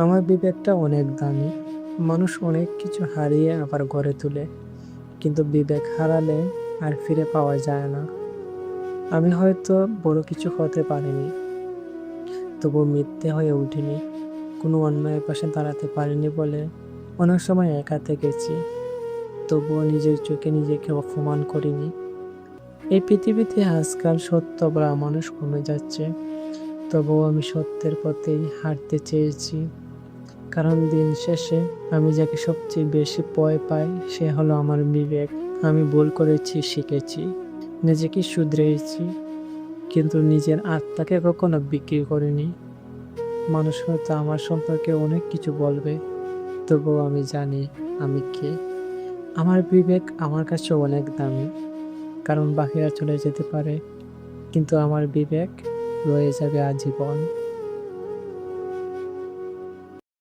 আমার বিবেকটা অনেক দামি। মানুষ অনেক কিছু হারিয়ে আবার গড়ে তোলে, কিন্তু বিবেক হারালে আর ফিরে পাওয়া যায় না। আমি হয়তো বড় কিছু হতে পারিনি, তবু মিথ্যে হয়ে উঠিনি। কোনো অন্যায়ের পাশে দাঁড়াতে পারিনি বলে অনেক সময় একা থেকেছি, তবুও নিজের চোখে নিজেকে অপমান করিনি। এই পৃথিবীতে আজকাল সত্য বলা মানুষ কমে যাচ্ছে, তবুও আমি সত্যের পথেই হাঁটতে চেয়েছি। কারণ দিন শেষে আমি যাকে সবচেয়ে বেশি ভয় পাই সে হলো আমার বিবেক। আমি ভুল করেছি, শিখেছি, নিজেকে শুধরেছি, কিন্তু নিজের আত্মাকে কখনো বিক্রি করিনি। মানুষ হয়তো আমার সম্পর্কে অনেক কিছু বলবে, তবুও আমি জানি আমি কে। আমার বিবেক আমার কাছে অনেক দামি, কারণ বাকিরা চলে যেতে পারে, কিন্তু আমার বিবেক রয়ে যাবে আজীবন।